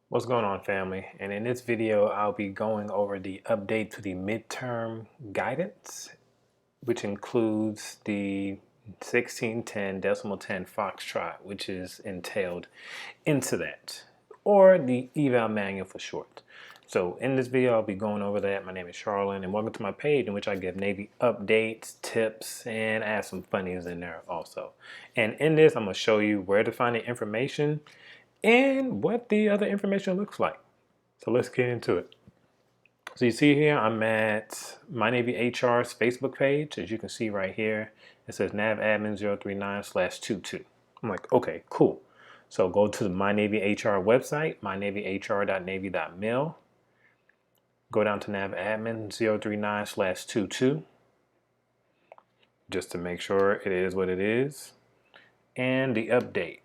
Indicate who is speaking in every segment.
Speaker 1: What's going on, family? And in this video, I'll be going over the update to the midterm guidance, which includes the 1610 decimal 10 Foxtrot, which is entailed into that, or the eval manual for short. So in this video, I'll be going over that. My name is Charlon, and welcome to my page in which I give Navy updates, tips, and add some funnies in there also. And in this, I'm going to show you where to find the information and what the other information looks like. So let's get into it. So you see here, I'm at My Navy HR's Facebook page. As you can see right here, it says navadmin039/22. I'm like, okay, cool. So go to the My Navy HR website, mynavyhr.navy.mil. Go down to navadmin039/22, just to make sure it is what it is. And the update.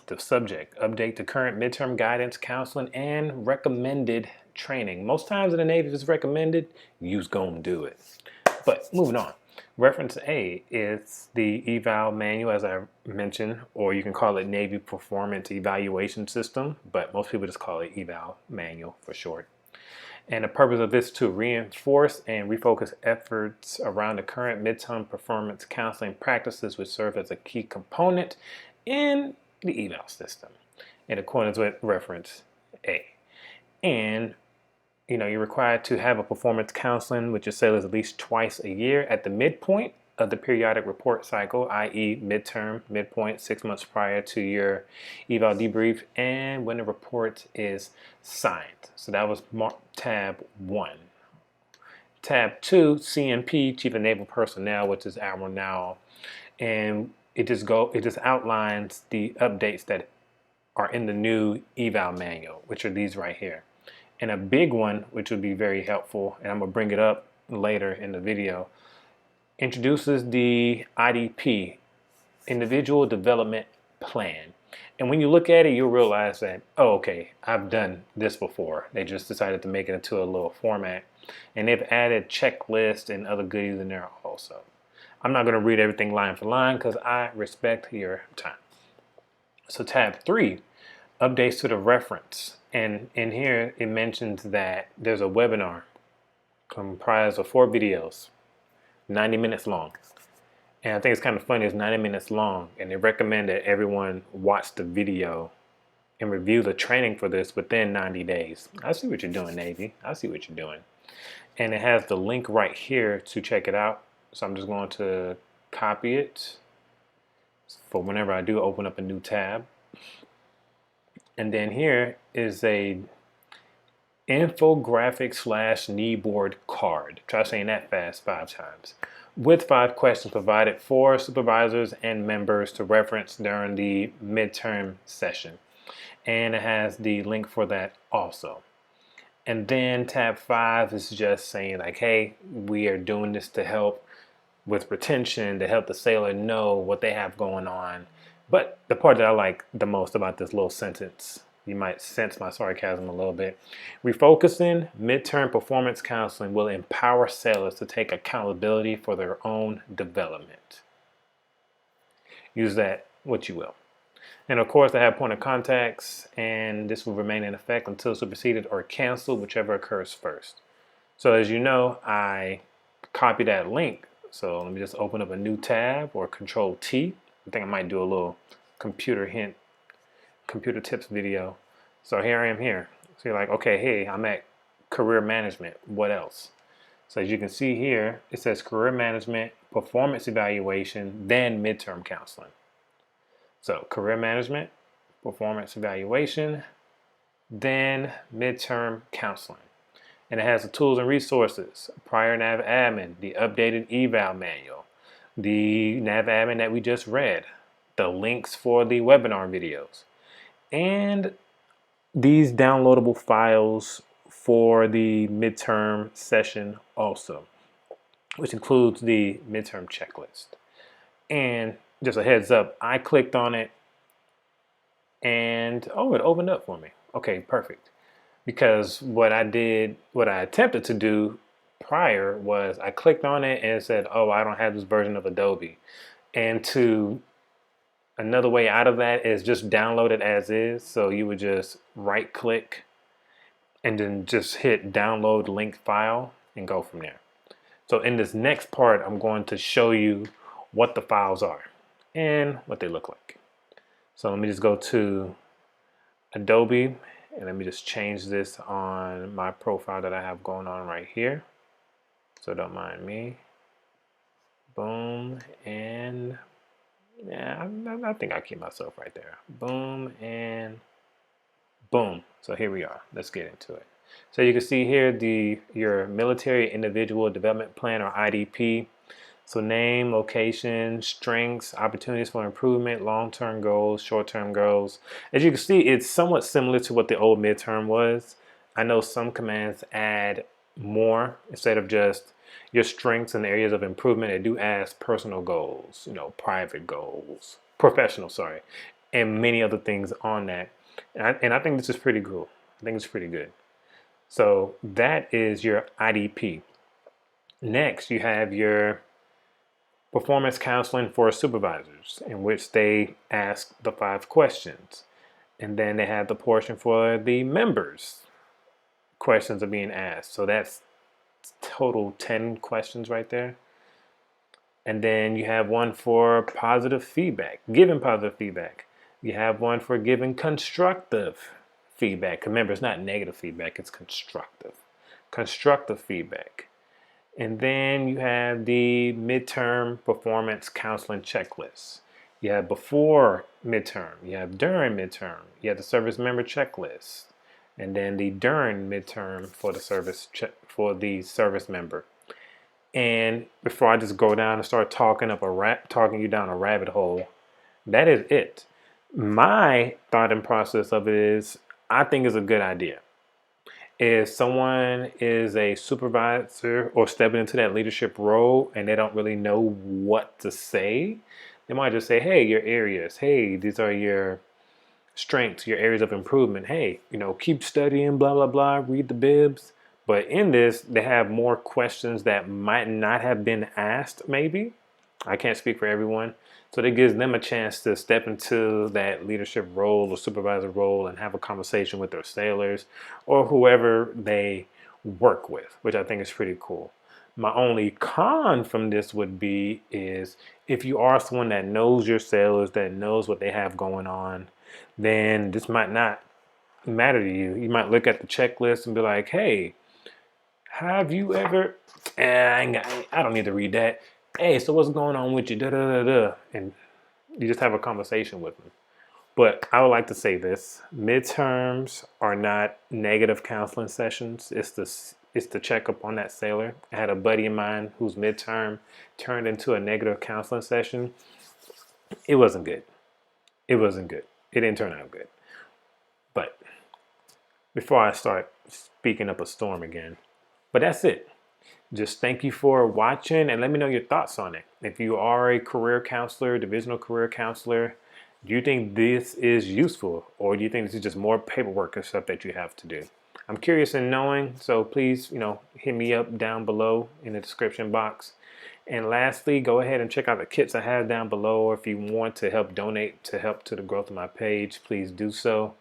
Speaker 1: The subject, update to current midterm guidance, counseling, and recommended training. Most times in the Navy, if it's recommended, you's gonna do it. But moving on. Reference A is the eval manual, as I mentioned, or you can call it Navy Performance Evaluation System, but most people just call it eval manual for short. And the purpose of this is to reinforce and refocus efforts around the current midterm performance counseling practices, which serve as a key component in the eval system in accordance with reference A. And you're required to have a performance counseling with your sailors at least twice a year at the midpoint of the periodic report cycle, i.e. midterm, midpoint, 6 months prior to your eval debrief, and when the report is signed. So that was tab 1. Tab 2, CNP, Chief of Naval Personnel, which is Admiral Now, and it just outlines the updates that are in the new eval manual, which are these right here. And a big one, which would be very helpful, and I'm gonna bring it up later in the video, introduces the IDP, Individual Development Plan. And when you look at it, you'll realize that, oh, okay, I've done this before. They just decided to make it into a little format. And they've added checklists and other goodies in there also. I'm not going to read everything line for line because I respect your time. So tab 3, updates to the reference. And in here, it mentions that there's a webinar comprised of 4 videos, 90 minutes long. And I think it's kind of funny, it's 90 minutes long, and they recommend that everyone watch the video and review the training for this within 90 days. I see what you're doing, Navy. I see what you're doing. And it has the link right here to check it out. So I'm just going to copy it for whenever I do open up a new tab. And then here is a infographic/kneeboard card. Try saying that fast 5 times. With 5 questions provided for supervisors and members to reference during the midterm session. And it has the link for that also. And then tab 5 is just saying like, hey, we are doing this to help with retention, to help the sailor know what they have going on. But the part that I like the most about this little sentence, you might sense my sarcasm a little bit. Refocusing midterm performance counseling will empower sailors to take accountability for their own development. Use that what you will. And of course, I have point of contacts, and this will remain in effect until superseded or canceled, whichever occurs first. So as you know, I copy that link. So let me just open up a new tab or Control T. I think I might do a little computer tips video. So here I am here. So you're like, okay, hey, I'm at career management. What else? So as you can see here, it says career management, performance evaluation, then midterm counseling. So career management, performance evaluation, then midterm counseling. And it has the tools and resources, prior nav admin, the updated eval manual, the nav admin that we just read, the links for the webinar videos, and these downloadable files for the midterm session also, which includes the midterm checklist. And just a heads up, I clicked on it and oh, it opened up for me. Okay, perfect. Because what I attempted to do prior was I clicked on it and it said, oh, I don't have this version of Adobe. And to Another way out of that is just download it as is. So you would just right click and then just hit download link file and go from there. So in this next part, I'm going to show you what the files are and what they look like. So let me just go to Adobe and let me just change this on my profile that I have going on right here. So don't mind me. Boom, and yeah, I think I'll keep myself right there. Boom, and boom. So here we are. Let's get into it. So you can see here your Military Individual Development Plan, or IDP. So name, location, strengths, opportunities for improvement, long-term goals, short-term goals. As you can see, it's somewhat similar to what the old midterm was. I know some commands add more instead of just your strengths and areas of improvement. They do ask personal goals, private goals, professional, sorry, and many other things on that. And I think this is pretty cool. I think it's pretty good. So that is your IDP. Next, you have your performance counseling for supervisors, in which they ask the 5 questions. And then they have the portion for the members. Questions are being asked. So that's total 10 questions right there. And then you have one for positive feedback, giving positive feedback. You have one for giving constructive feedback. Remember, it's not negative feedback, it's constructive. Constructive feedback. And then you have the midterm performance counseling checklist. You have before midterm, you have during midterm, you have the service member checklist, and then the during midterm for the service member. And before I just go down and start talking you down a rabbit hole, that is it. My thought and process of it is, I think it's a good idea. If someone is a supervisor or stepping into that leadership role and they don't really know what to say, they might just say, hey, your areas, hey, these are your strengths, your areas of improvement. Hey, keep studying, blah, blah, blah, read the bibs. But in this, they have more questions that might not have been asked, maybe. I can't speak for everyone. So that gives them a chance to step into that leadership role or supervisor role and have a conversation with their sailors or whoever they work with, which I think is pretty cool. My only con from this would be is if you are someone that knows your sailors, that knows what they have going on, then this might not matter to you. You might look at the checklist and be like, hey, have you ever, I don't need to read that. Hey, so what's going on with you? Da, da, da, da. And you just have a conversation with them. But I would like to say this. Midterms are not negative counseling sessions. It's the checkup on that sailor. I had a buddy of mine whose midterm turned into a negative counseling session. It wasn't good. It wasn't good. It didn't turn out good. But before I start speaking up a storm again, but that's it. Just thank you for watching and let me know your thoughts on it. If you are a career counselor, divisional career counselor, do you think this is useful, or do you think this is just more paperwork and stuff that you have to do? I'm curious in knowing, so please, hit me up down below in the description box. And lastly, go ahead and check out the kits I have down below, or if you want to help donate to help to the growth of my page, please do so.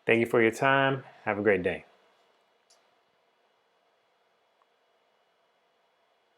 Speaker 1: Thank you for your time. Have a great day.